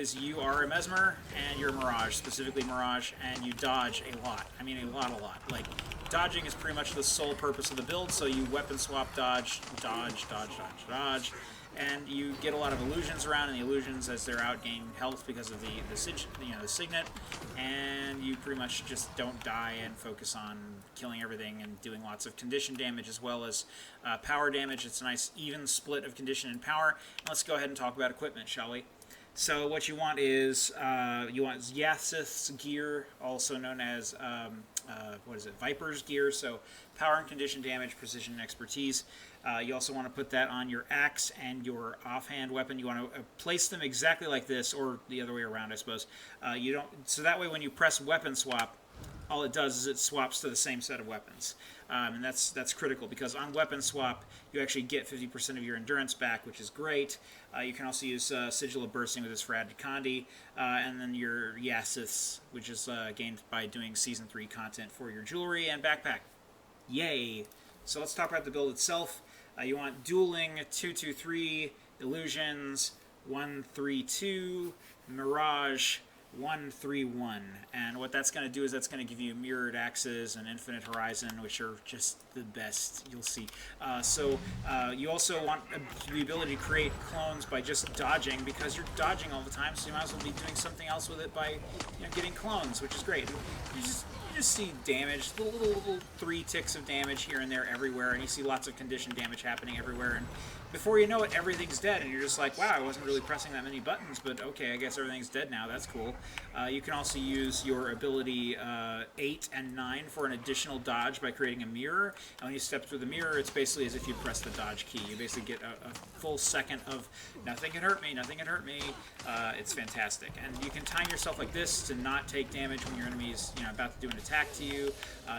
is you are a Mesmer and you're a Mirage, specifically Mirage, and you dodge a lot. I mean a lot. Like, dodging is pretty much the sole purpose of the build, so you weapon swap, dodge, and you get a lot of illusions around, and the illusions, as they're out, gain health because of the signet, and you pretty much just don't die and focus on killing everything and doing lots of condition damage as well as power damage. It's a nice even split of condition and power. And let's go ahead and talk about equipment, shall we? So what you want is, you want Yathith's gear, also known as, Viper's gear, so power and condition damage, precision and expertise. You also want to put that on your axe and your offhand weapon. You want to place them exactly like this, or the other way around, I suppose. So that way when you press weapon swap, all it does is it swaps to the same set of weapons. And that's critical, because on weapon swap, you actually get 50% of your endurance back, which is great. You can also use Sigil of Bursting with this for added Condi, and then your Yathith's, which is gained by doing Season 3 content for your jewelry and backpack. Yay! So let's talk about the build itself. You want Dueling 223, Illusions 132, Mirage 131, and what that's going to do is that's going to give you Mirrored Axes and Infinite Horizon, which are just the best, you'll see. You also want the ability to create clones by just dodging, because you're dodging all the time, so you might as well be doing something else with it by getting clones, which is great. You just see damage, little 3 ticks of damage here and there everywhere, and you see lots of condition damage happening everywhere, and before you know it, everything's dead, and you're just like, wow, I wasn't really pressing that many buttons, but okay, I guess everything's dead now, that's cool. You can also use your ability 8 and 9 for an additional dodge by creating a mirror, and when you step through the mirror, it's basically as if you press the dodge key. You basically get a full second of nothing can hurt me, nothing can hurt me. It's fantastic, and you can time yourself like this to not take damage when your enemy's about to do an attack to you.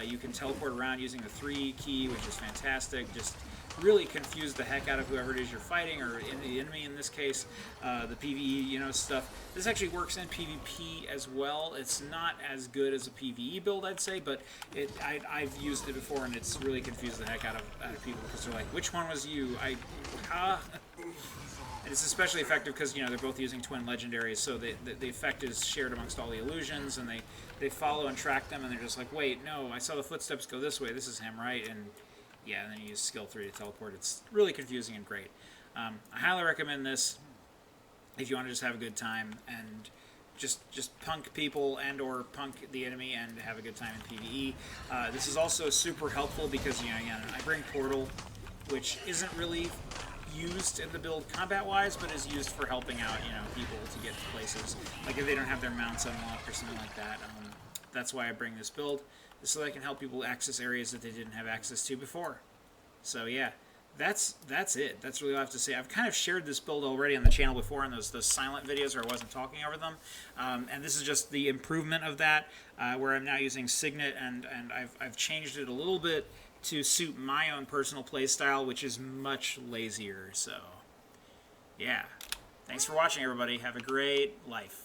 You can teleport around using the 3 key, which is fantastic. Just really confuse the heck out of whoever it is you're fighting, or the enemy in this case. The PvE, stuff. This actually works in PvP as well. It's not as good as a PvE build, I'd say, but I've used it before, and it's really confused the heck out of people, because they're like, which one was you? And it's especially effective because they're both using twin legendaries, so the effect is shared amongst all the illusions, and they follow and track them, and they're just like, wait, no, I saw the footsteps go this way, this is him, right? And yeah, and then you use skill 3 to teleport. It's really confusing and great. I highly recommend this if you want to just have a good time and just punk people and or punk the enemy and have a good time in PvE. This is also super helpful because I bring Portal, which isn't really used in the build combat-wise, but is used for helping out people to get to places. Like if they don't have their mounts unlocked or something like that. That's why I bring this build, so that I can help people access areas that they didn't have access to before. So yeah, that's it. That's really all I have to say. I've kind of shared this build already on the channel before in those silent videos where I wasn't talking over them, and this is just the improvement of that, where I'm now using Signet, and I've changed it a little bit to suit my own personal play style, which is much lazier. So yeah, thanks for watching, everybody. Have a great life.